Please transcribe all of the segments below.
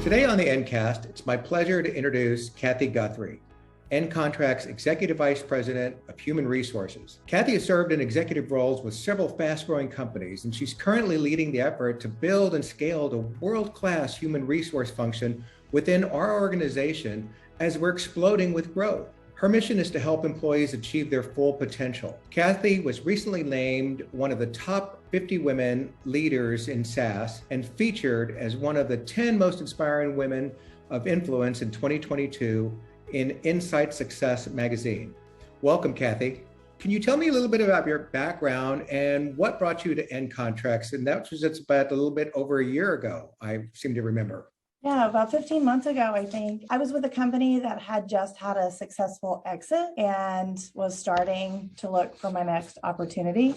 Today on the Ncast, it's my pleasure to introduce Cathy Guthrie, Ncontracts Executive Vice President of Human Resources. Cathy has served in executive roles with several fast-growing companies, and she's currently leading the effort to build and scale the world-class human resource function within our organization as we're exploding with growth. Her mission is to help employees achieve their full potential. Cathy was recently named one of the top 50 women leaders in SaaS and featured as one of the 10 most inspiring women of influence in 2022 in Insight Success magazine. Welcome, Cathy. Can you tell me a little bit about your background and what brought you to Ncontracts? And that was just about a little bit over a year ago, I seem to remember. Yeah, about 15 months ago, I think. I was with a company that had just had a successful exit and was starting to look for my next opportunity.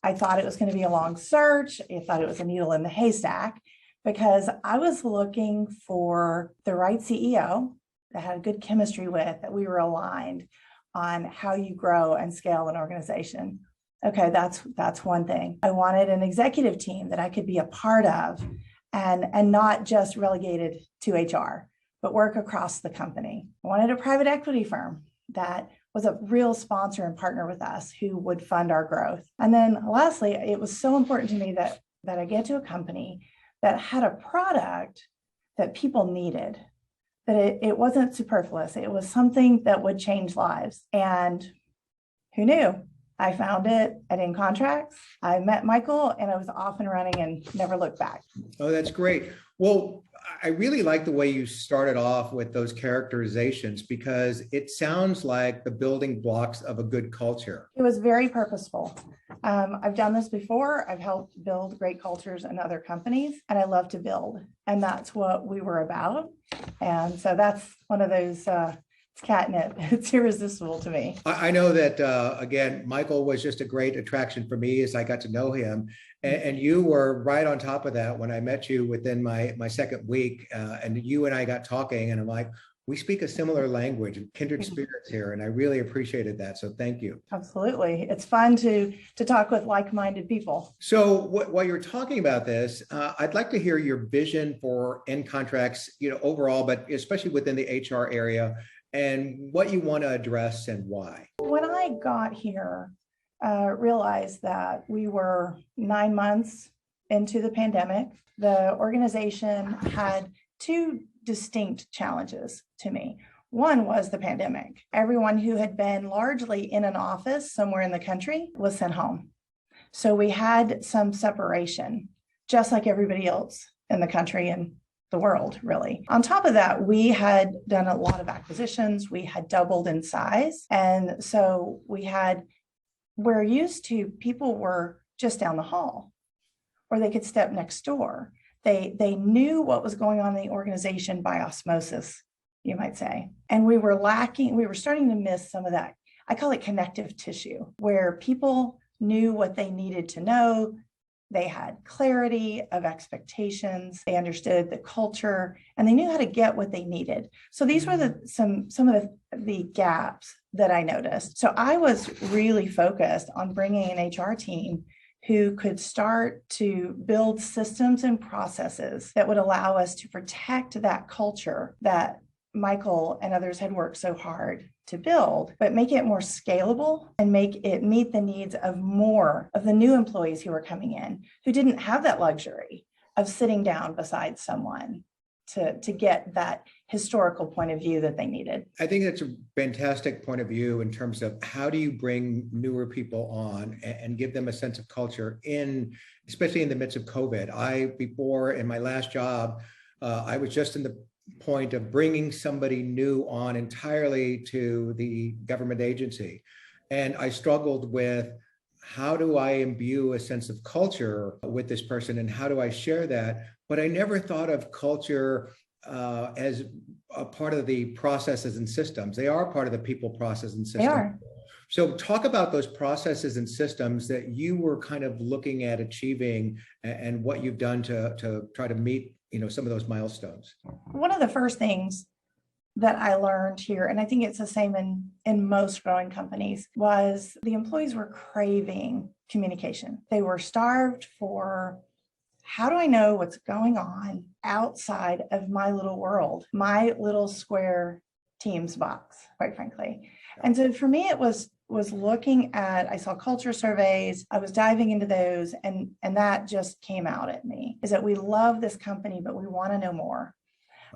I thought it was going to be a long search. I thought it was a needle in the haystack because I was looking for the right CEO that had a good chemistry with, that we were aligned on how you grow and scale an organization. Okay, that's one thing. I wanted an executive team that I could be a part of and not just relegated to HR, but work across the company. I wanted a private equity firm that was a real sponsor and partner with us who would fund our growth. And then lastly, it was so important to me that I get to a company that had a product that people needed, that it wasn't superfluous. It was something that would change lives. And who knew? I found it at Ncontracts. I met Michael and I was off and running and never looked back. Oh, that's great. Well, I really like the way you started off with those characterizations because it sounds like the building blocks of a good culture. It was very purposeful. I've done this before. I've helped build great cultures in other companies, and I love to build. And that's what we were about. And so that's one of those it's catnip. It's irresistible to me. I know that, again, Michael was just a great attraction for me as I got to know him. And you were right on top of that when I met you within my second week. And you and I got talking and I'm like, we speak a similar language and kindred spirits here. And I really appreciated that. So thank you. Absolutely. It's fun to talk with like-minded people. So while you're talking about this, I'd like to hear your vision for Ncontracts, overall, but especially within the HR area, and what you want to address and why. When I got here, realized that we were 9 months into the pandemic. The organization had two distinct challenges to me. One was the pandemic. Everyone who had been largely in an office somewhere in the country was sent home. So we had some separation, just like everybody else in the country and the world, really. On top of that, we had done a lot of acquisitions. We had doubled in size. And so we're used to people were just down the hall or they could step next door. They knew what was going on in the organization by osmosis, you might say. And we were starting to miss some of that. I call it connective tissue, where people knew what they needed to know. They had clarity of expectations. They understood the culture and they knew how to get what they needed. So these were some of the gaps that I noticed. So I was really focused on bringing an HR team who could start to build systems and processes that would allow us to protect that culture that Michael and others had worked so hard to build, but make it more scalable and make it meet the needs of more of the new employees who were coming in, who didn't have that luxury of sitting down beside someone to get that historical point of view that they needed. I think that's a fantastic point of view in terms of how do you bring newer people on and give them a sense of culture especially in the midst of COVID. Before in my last job, I was just in the point of bringing somebody new on entirely to the government agency. And I struggled with how do I imbue a sense of culture with this person and how do I share that? But I never thought of culture as a part of the processes and systems. They are part of the people, process, and systems. They are. So talk about those processes and systems that you were kind of looking at achieving and what you've done to try to meet some of those milestones. One of the first things that I learned here, and I think it's the same in most growing companies, was the employees were craving communication. They were starved for how do I know what's going on outside of my little world, my little square Teams box, quite frankly. And so for me, it was looking at, I saw culture surveys, I was diving into those, and that just came out at me, is that we love this company, but we want to know more.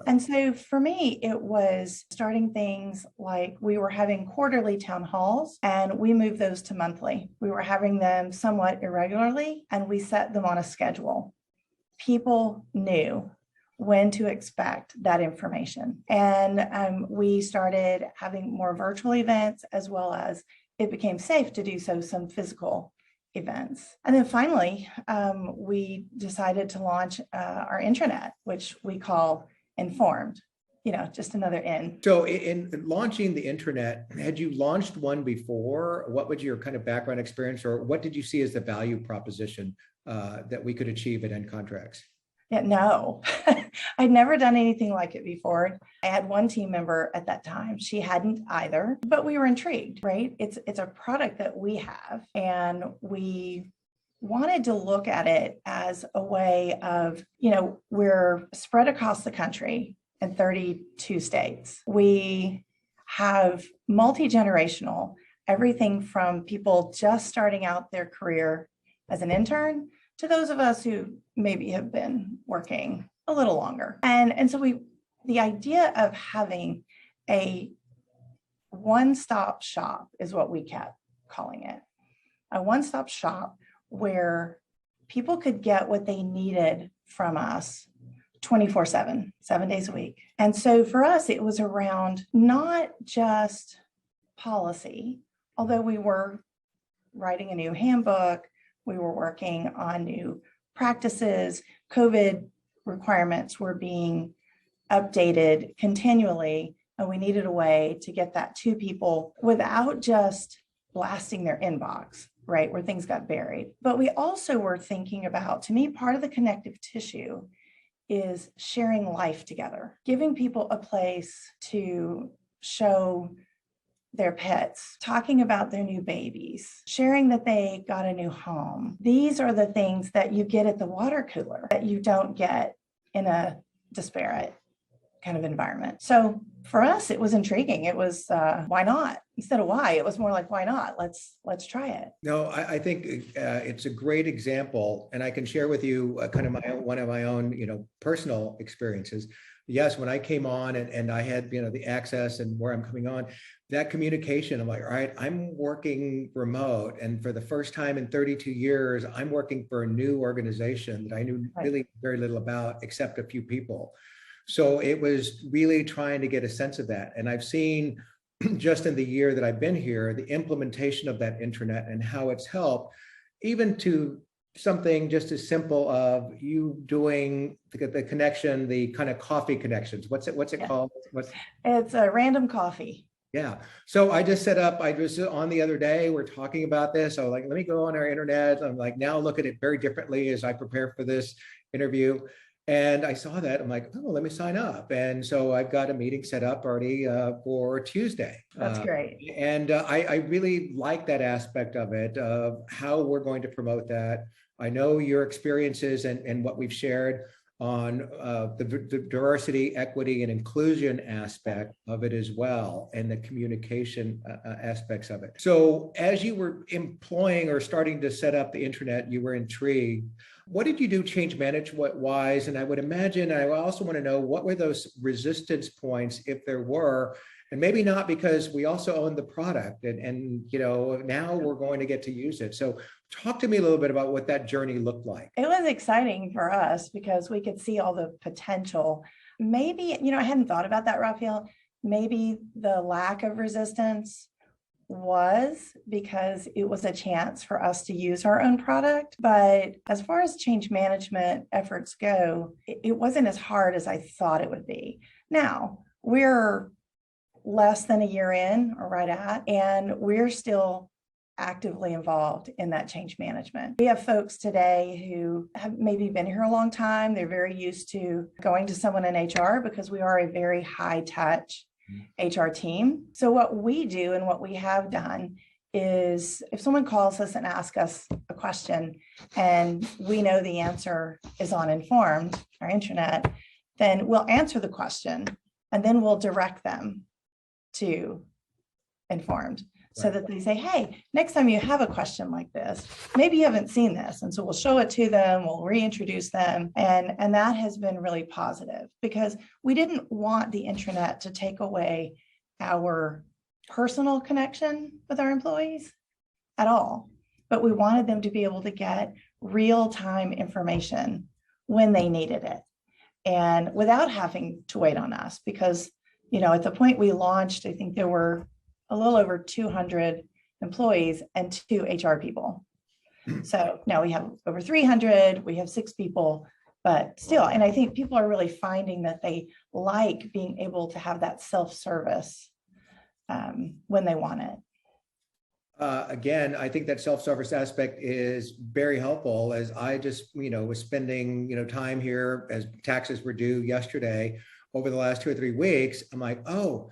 And so for me, it was starting things like we were having quarterly town halls, and we moved those to monthly. We were having them somewhat irregularly, and we set them on a schedule. People knew when to expect that information. And we started having more virtual events, as well as it became safe to do some physical events. And then finally, we decided to launch our intranet, which we call Informed, just another N. So in launching the intranet, had you launched one before? What was your kind of background experience, or what did you see as the value proposition that we could achieve at Ncontracts? Yeah, no, I'd never done anything like it before. I had one team member at that time. She hadn't either, but we were intrigued, right? It's a product that we have, and we wanted to look at it as a way of, we're spread across the country in 32 states. We have multi-generational, everything from people just starting out their career as an intern to those of us who maybe have been working a little longer. And so the idea of having a one-stop shop is what we kept calling it. A one-stop shop where people could get what they needed from us 24/7, 7 days a week. And so for us, it was around not just policy, although we were writing a new handbook, we were working on new practices, COVID requirements were being updated continually, and we needed a way to get that to people without just blasting their inbox, right, where things got buried. But we also were thinking about, to me, part of the connective tissue is sharing life together, giving people a place to show their pets, talking about their new babies, sharing that they got a new home. These are the things that you get at the water cooler that you don't get in a disparate kind of environment. So for us, it was intriguing. It was why not? Instead of why, it was more like, why not? Let's try it. No, I think it's a great example, and I can share with you kind of one of my own, personal experiences. Yes, when I came on and I had, the access and where I'm coming on, that communication, I'm like, all right, I'm working remote. And for the first time in 32 years, I'm working for a new organization that I knew really very little about, except a few people. So it was really trying to get a sense of that. And I've seen just in the year that I've been here, the implementation of that intranet and how it's helped, even to something just as simple of you doing the connection, the kind of coffee connections. What's it called? It's a random coffee. Yeah. So I just set up, I was on the other day, we're talking about this. So like, let me go on our internet. I'm like, now look at it very differently as I prepare for this interview. And I saw that, I'm like, oh, let me sign up. And so I've got a meeting set up already for Tuesday. That's great. And I really like that aspect of it, of how we're going to promote that. I know your experiences and what we've shared on the diversity, equity, and inclusion aspect of it as well, and the communication aspects of it. So as you were employing or starting to set up the intranet, you were intrigued. What did you do change management wise? And I would imagine, I also want to know, what were those resistance points, if there were, and maybe not, because we also own the product and now we're going to get to use it. So talk to me a little bit about what that journey looked like. It was exciting for us because we could see all the potential. Maybe, I hadn't thought about that, Rafael. Maybe the lack of resistance was because it was a chance for us to use our own product. But as far as change management efforts go, it wasn't as hard as I thought it would be. Now, we're less than a year in, or right at, and we're still actively involved in that change management. We have folks today who have maybe been here a long time. They're very used to going to someone in HR because we are a very high touch HR team. So what we do and what we have done is if someone calls us and asks us a question and we know the answer is on Informed, our intranet, then we'll answer the question and then we'll direct them to Informed so that they say, hey, next time you have a question like this, maybe you haven't seen this. And so we'll show it to them, we'll reintroduce them. And that has been really positive because we didn't want the intranet to take away our personal connection with our employees at all. But we wanted them to be able to get real-time information when they needed it and without having to wait on us because, at the point we launched, I think there were a little over 200 employees and 2 HR people. So now we have over 300, we have 6 people, but still, and I think people are really finding that they like being able to have that self-service when they want it. Again, I think that self-service aspect is very helpful as I just, was spending, time here as taxes were due yesterday over the last 2 or 3 weeks. I'm like, oh,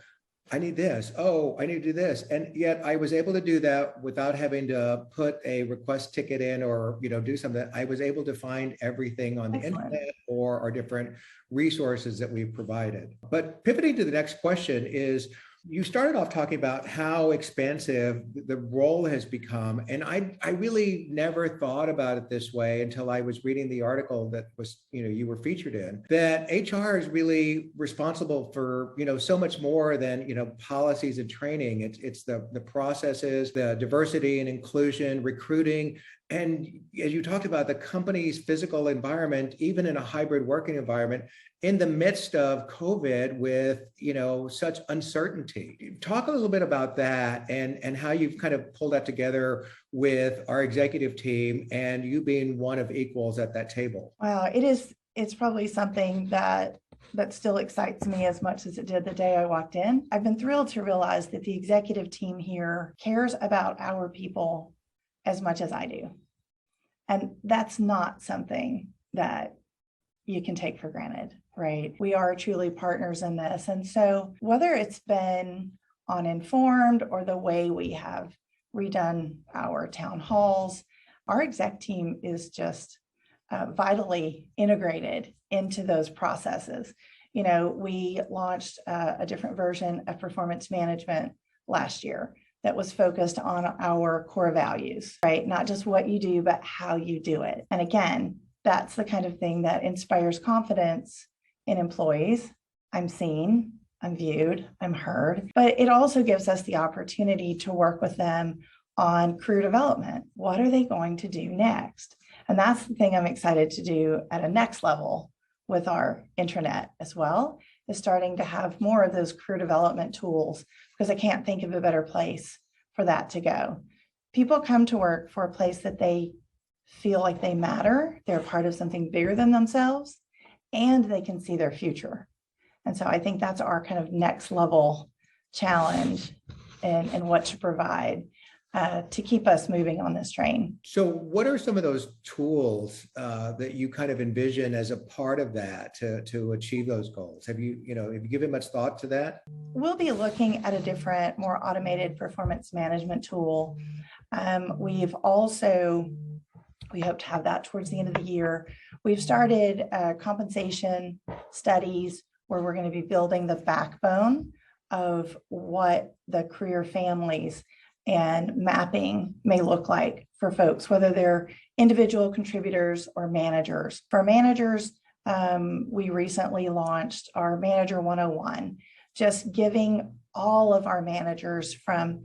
I need this. Oh, I need to do this. And yet I was able to do that without having to put a request ticket in or, do something. I was able to find everything on the internet or our different resources that we've provided. But pivoting to the next question is, you started off talking about how expansive the role has become. And I really never thought about it this way until I was reading the article that was, you were featured in, that HR is really responsible for, so much more than, policies and training. It's the processes, the diversity and inclusion, recruiting. And as you talked about the company's physical environment, even in a hybrid working environment, in the midst of COVID with, such uncertainty. Talk a little bit about that and how you've kind of pulled that together with our executive team and you being one of equals at that table. Wow, it's probably something that still excites me as much as it did the day I walked in. I've been thrilled to realize that the executive team here cares about our people as much as I do. And that's not something that you can take for granted, right? We are truly partners in this. And so whether it's been on Informed or the way we have redone our town halls, our exec team is just vitally integrated into those processes. We launched a different version of performance management last year that was focused on our core values, right? Not just what you do, but how you do it. And again, that's the kind of thing that inspires confidence in employees. I'm seen, I'm viewed, I'm heard, but it also gives us the opportunity to work with them on career development. What are they going to do next? And that's the thing I'm excited to do at a next level with our intranet as well, is starting to have more of those career development tools, because I can't think of a better place for that to go. People come to work for a place that they feel like they matter, they're part of something bigger than themselves, and they can see their future. And so I think that's our kind of next level challenge and what to provide to keep us moving on this train. So what are some of those tools that you kind of envision as a part of that to achieve those goals? Have you given much thought to that? We'll be looking at a different, more automated performance management tool. We hope to have that towards the end of the year. We've started compensation studies where we're going to be building the backbone of what the career families and mapping may look like for folks, whether they're individual contributors or managers. For managers, we recently launched our Manager 101, just giving all of our managers from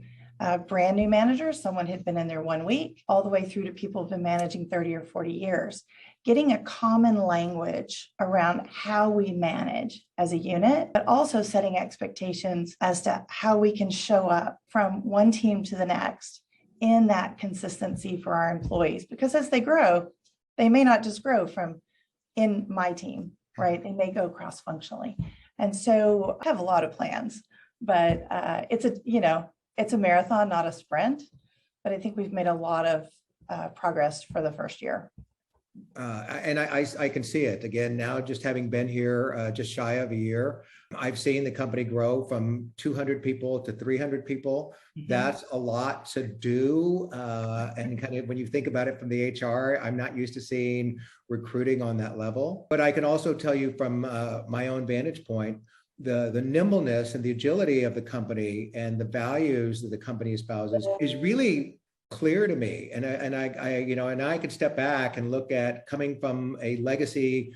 brand new managers, someone who'd been in there 1 week, all the way through to people who've been managing 30 or 40 years, getting a common language around how we manage as a unit, but also setting expectations as to how we can show up from one team to the next in that consistency for our employees. Because as they grow, they may not just grow from in my team, right? They may go cross-functionally. And so I have a lot of plans, but it's a marathon, not a sprint, but I think we've made a lot of progress for the first year. And I can see it again now, just having been here just shy of a year. I've seen the company grow from 200 people to 300 people. That's a lot to do. And kind of when you think about it from the HR, I'm not used to seeing recruiting on that level. But I can also tell you from my own vantage point, the nimbleness and the agility of the company and the values that the company espouses is really clear to me. And I could step back and look at coming from a legacy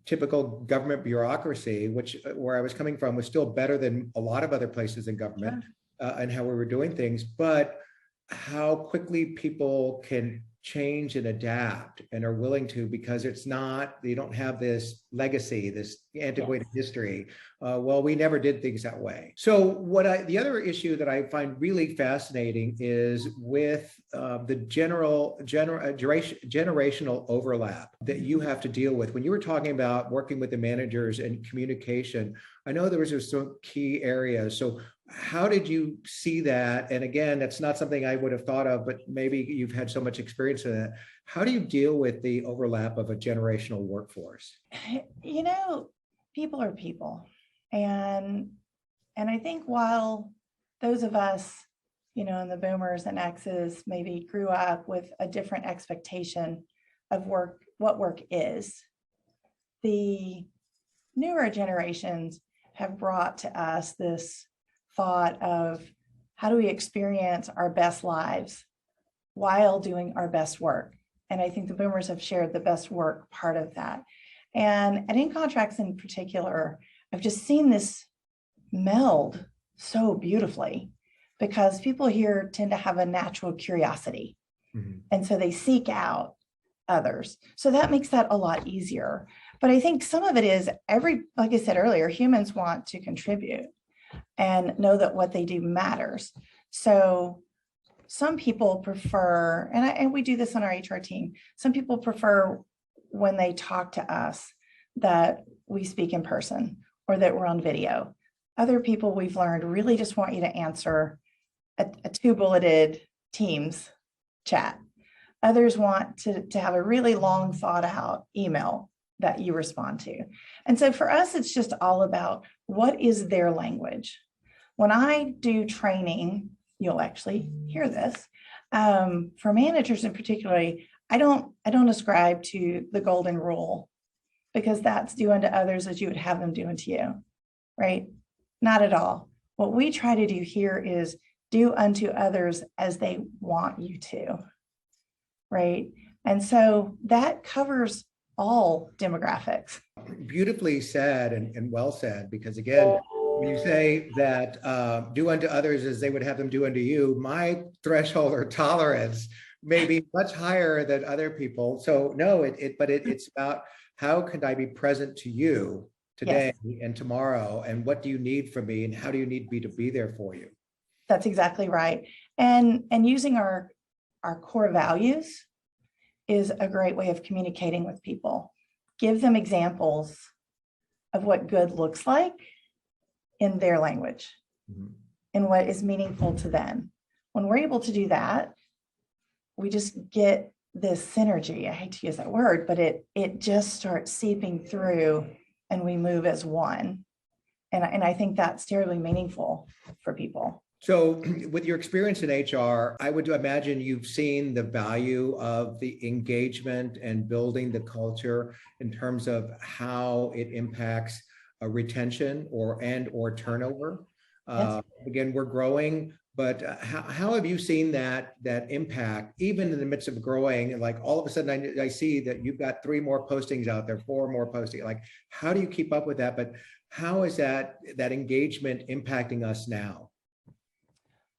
typical government bureaucracy, which where I was coming from was still better than a lot of other places in government. Sure. And how we were doing things, but how quickly people can change and adapt and are willing to, because it's not, you don't have this legacy, this antiquated history. Well, we never did things that way. So the other issue that I find really fascinating is with the generational overlap that you have to deal with. When you were talking about working with the managers and communication, I know there was some key areas. So how did you see that? And again, that's not something I would have thought of, but maybe you've had so much experience in that. How do you deal with the overlap of a generational workforce? People are people. And I think while those of us, in the boomers and X's maybe grew up with a different expectation of what work is, the newer generations have brought to us this thought of how do we experience our best lives while doing our best work. And I think the boomers have shared the best work part of that. And at Ncontracts in particular, I've just seen this meld so beautifully because people here tend to have a natural curiosity. And so they seek out others. So that makes that a lot easier. But I think some of it is like I said earlier, humans want to contribute and know that what they do matters. So some people prefer, and we do this on our HR team, some people prefer when they talk to us that we speak in person or that we're on video. Other people we've learned really just want you to answer a 2-bulleted Teams chat. Others want to have a really long thought out email that you respond to. And so for us, it's just all about what is their language. When I do training, you'll actually hear this. For managers in particular, I don't ascribe to the golden rule because that's do unto others as you would have them do unto you, right? Not at all. What we try to do here is do unto others as they want you to, right? And so that covers all demographics. Beautifully said and well said, because again, when you say that do unto others as they would have them do unto you, my threshold or tolerance may be much higher than other people. So no, it's about how can I be present to you today and tomorrow, and what do you need from me, and how do you need me to be there for you? That's exactly right. And using our core values is a great way of communicating with people. Give them examples of what good looks like in their language and what is meaningful to them. When we're able to do that, we just get this synergy. I hate to use that word, but it just starts seeping through and we move as one. And I think that's terribly meaningful for people. So with your experience in HR, I would imagine you've seen the value of the engagement and building the culture in terms of how it impacts retention or turnover. Yes. Again, we're growing, but how have you seen that impact, even in the midst of growing? Like all of a sudden, I see that you've got 3 more postings out there, 4 more postings. Like, how do you keep up with that? But how is that engagement impacting us now?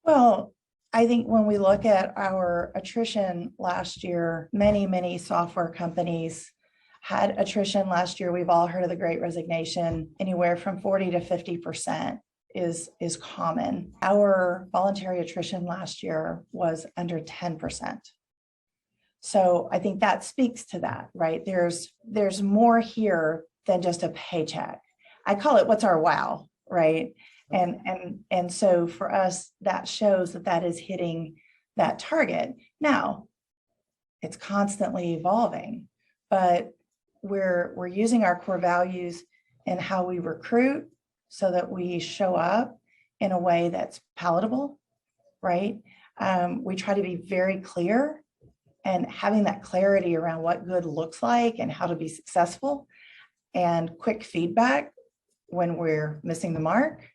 Well, I think when we look at our attrition last year, many software companies had attrition last year. We've all heard of the Great Resignation. Anywhere from 40 to 50% is common. Our voluntary attrition last year was under 10%. So I think that speaks to that, right? There's more here than just a paycheck. I call it what's our wow, right? And so for us, that shows that is hitting that target. Now, it's constantly evolving. but we're using our core values in how we recruit so that we show up in a way that's palatable, right? We try to be very clear, and having that clarity around what good looks like and how to be successful, and quick feedback when we're missing the mark.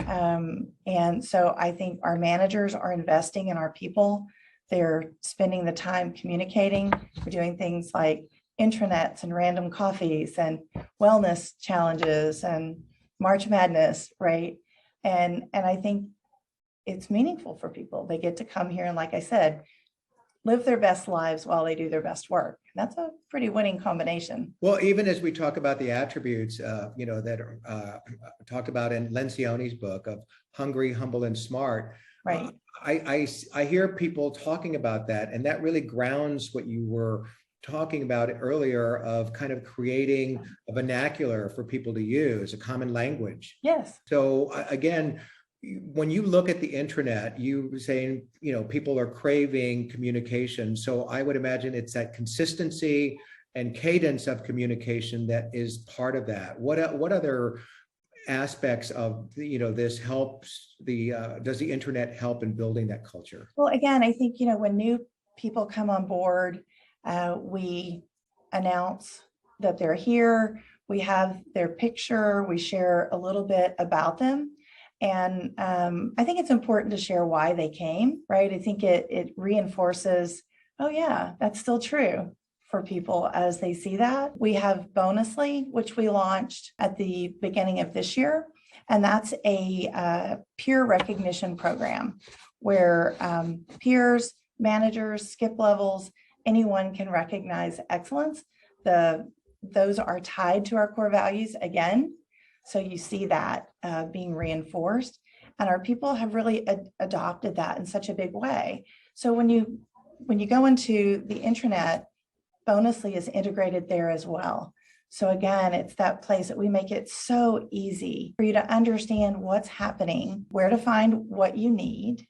And so I think our managers are investing in our people. They're spending the time communicating. We're doing things like intranets and random coffees and wellness challenges and March Madness, right? And I think it's meaningful for people. They get to come here and, like I said, live their best lives while they do their best work. That's a pretty winning combination. Well, even as we talk about the attributes, that are talked about in Lencioni's book of hungry, humble, and smart. Right. I hear people talking about that, and that really grounds what you were talking about earlier of kind of creating a vernacular for people to use, a common language. Yes. So again, when you look at the intranet, you saying, people are craving communication. So I would imagine it's that consistency and cadence of communication that is part of that. What other aspects of this helps does the internet help in building that culture? Well, again, I think, when new people come on board, we announce that they're here. We have their picture. We share a little bit about them. And I think it's important to share why they came, right? I think it reinforces, oh yeah, that's still true for people as they see that. We have Bonusly, which we launched at the beginning of this year. And that's a peer recognition program where peers, managers, skip levels, anyone can recognize excellence. Those are tied to our core values again. So you see that being reinforced, and our people have really adopted that in such a big way. So when you go into the intranet, Bonusly is integrated there as well. So again, it's that place that we make it so easy for you to understand what's happening, where to find what you need,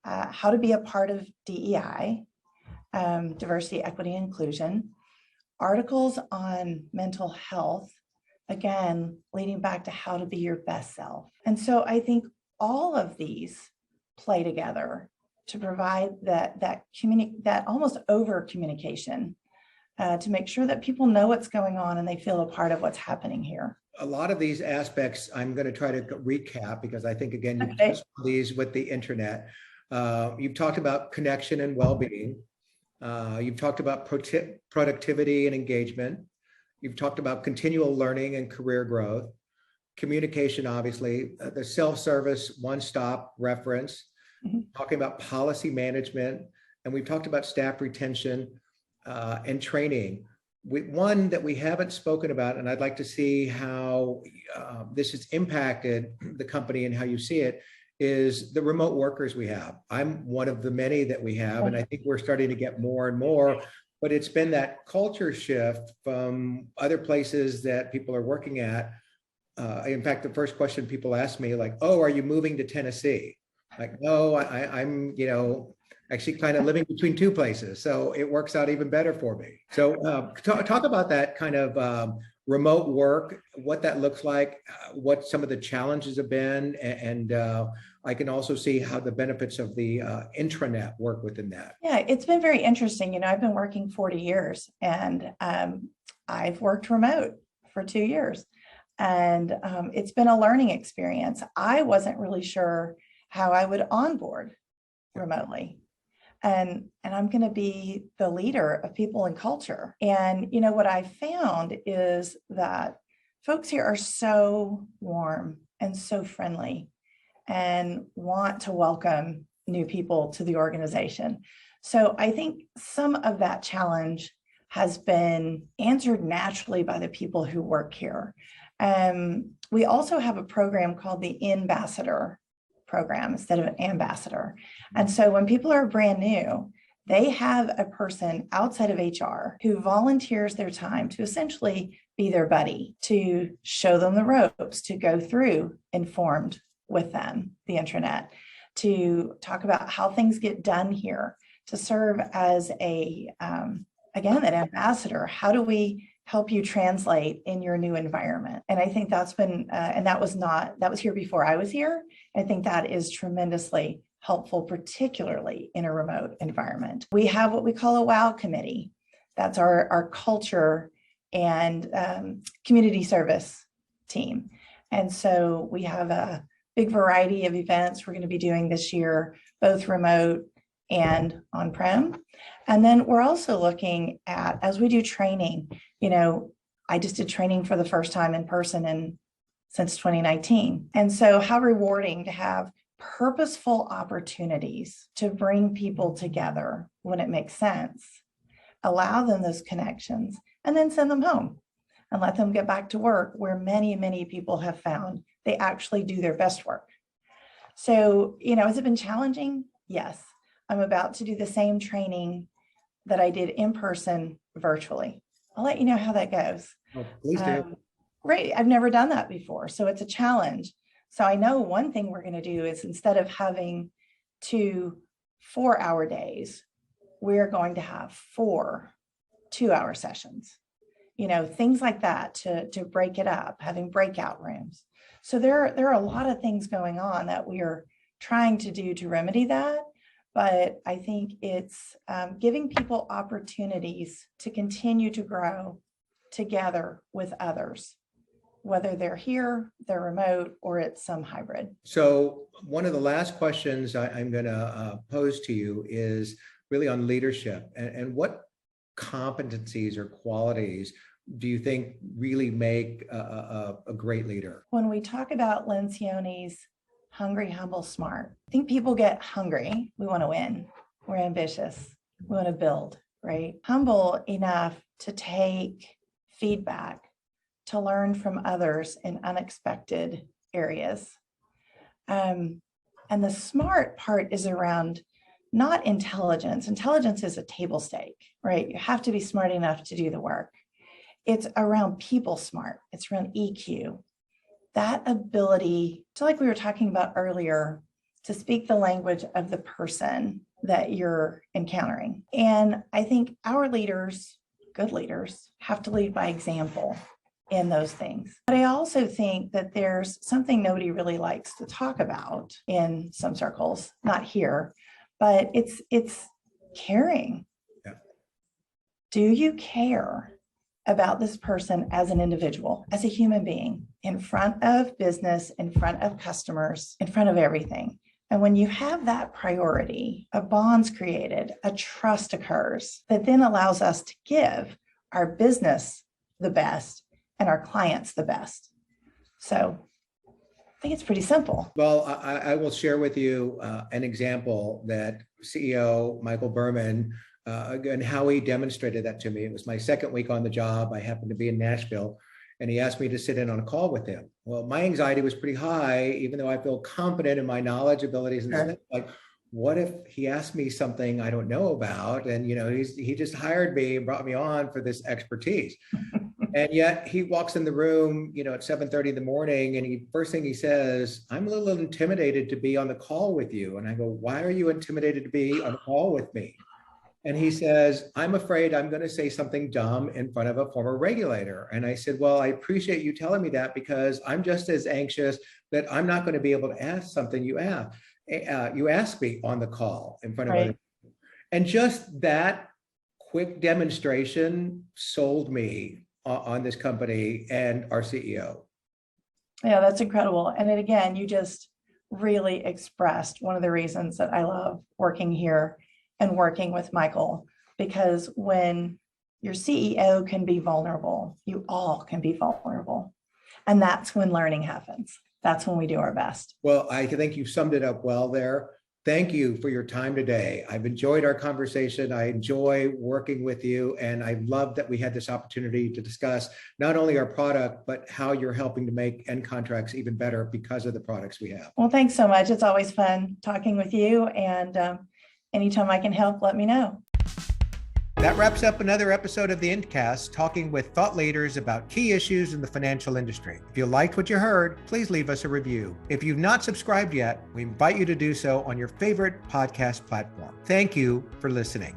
how to be a part of DEI, diversity, equity, inclusion, articles on mental health, again, leading back to how to be your best self. And so I think all of these play together to provide that almost over communication to make sure that people know what's going on and they feel a part of what's happening here. A lot of these aspects, I'm going to try to recap because I think, again, you've touched on these with the internet. You've talked about connection and well-being. You've talked about productivity and engagement. You've talked about continual learning and career growth, communication, obviously, the self-service, one-stop reference, talking about policy management, and we've talked about staff retention and training. One that we haven't spoken about, and I'd like to see how this has impacted the company and how you see it, is the remote workers we have. I'm one of the many that we have, and I think we're starting to get more and more. But it's been that culture shift from other places that people are working at. In fact, the first question people ask me, like, "Oh, are you moving to Tennessee?" Like, no, I'm, actually kind of living between two places, so it works out even better for me. So, talk about that kind of remote work, what that looks like, what some of the challenges have been, and I can also see how the benefits of the intranet work within that. Yeah, it's been very interesting. I've been working 40 years and I've worked remote for 2 years, and it's been a learning experience. I wasn't really sure how I would onboard remotely. And I'm going to be the leader of people and culture. And what I found is that folks here are so warm and so friendly and want to welcome new people to the organization. So I think some of that challenge has been answered naturally by the people who work here. We also have a program called the Ambassador program instead of an ambassador. And so when people are brand new, they have a person outside of HR who volunteers their time to essentially be their buddy, to show them the ropes, to go through informed with them, the intranet, to talk about how things get done here, to serve as a again, that ambassador. How do we help you translate in your new environment? And I think that's been, and that was here before I was here. I think that is tremendously helpful, particularly in a remote environment. We have what we call a WOW committee. That's our culture and community service team. And so we have a big variety of events we're going to be doing this year, both remote and on-prem. And then we're also looking at, as we do training, I just did training for the first time in person since 2019. And so how rewarding to have purposeful opportunities to bring people together when it makes sense, allow them those connections, and then send them home and let them get back to work where many, many people have found they actually do their best work. So, has it been challenging? Yes. I'm about to do the same training that I did in person virtually. I'll let you know how that goes. Oh, please do. Great. I've never done that before. So it's a challenge. So I know one thing we're going to do is, instead of having 2 4-hour days, we're going to have 4 2-hour sessions, things like that to break it up, having breakout rooms. So there are a lot of things going on that we are trying to do to remedy that. But I think it's giving people opportunities to continue to grow together with others, whether they're here, they're remote, or it's some hybrid. So one of the last questions I'm going to pose to you is really on leadership, and what competencies or qualities do you think really make a great leader? When we talk about Lencioni's hungry, humble, smart, I think people get hungry. We want to win. We're ambitious. We want to build, right? Humble enough to take feedback, to learn from others in unexpected areas. And the smart part is around not intelligence. Intelligence is a table stake, right? You have to be smart enough to do the work. It's around people smart. It's around EQ. That ability to, like we were talking about earlier, to speak the language of the person that you're encountering. And I think our leaders, good leaders, have to lead by example in those things. But I also think that there's something nobody really likes to talk about in some circles, not here, but it's caring. Yeah. Do you care about this person as an individual, as a human being, in front of business, in front of customers, in front of everything? And when you have that priority, a bond's created, a trust occurs that then allows us to give our business the best and our clients the best. So I think it's pretty simple. Well, I will share with you an example that CEO Michael Berman, and how he demonstrated that to me. It was my second week on the job. I happened to be in Nashville, and he asked me to sit in on a call with him. Well, my anxiety was pretty high, even though I feel confident in my knowledge, abilities, and stuff. Like, what if he asked me something I don't know about? And he just hired me and brought me on for this expertise. And yet he walks in the room, at 7:30 in the morning, and first thing he says, "I'm a little intimidated to be on the call with you." And I go, "Why are you intimidated to be on the call with me?" And he says, "I'm afraid I'm going to say something dumb in front of a former regulator." And I said, "Well, I appreciate you telling me that, because I'm just as anxious that I'm not going to be able to ask something you asked me on the call in front of other people." And just that quick demonstration sold me on this company and our CEO. Yeah, that's incredible. And then again, you just really expressed one of the reasons that I love working here and working with Michael, because when your CEO can be vulnerable, you all can be vulnerable. And that's when learning happens. That's when we do our best. Well, I think you've summed it up well there. Thank you for your time today. I've enjoyed our conversation. I enjoy working with you. And I love that we had this opportunity to discuss not only our product, but how you're helping to make Ncontracts even better because of the products we have. Well, thanks so much. It's always fun talking with you. And anytime I can help, let me know. That wraps up another episode of the Ncast, talking with thought leaders about key issues in the financial industry. If you liked what you heard, please leave us a review. If you've not subscribed yet, we invite you to do so on your favorite podcast platform. Thank you for listening.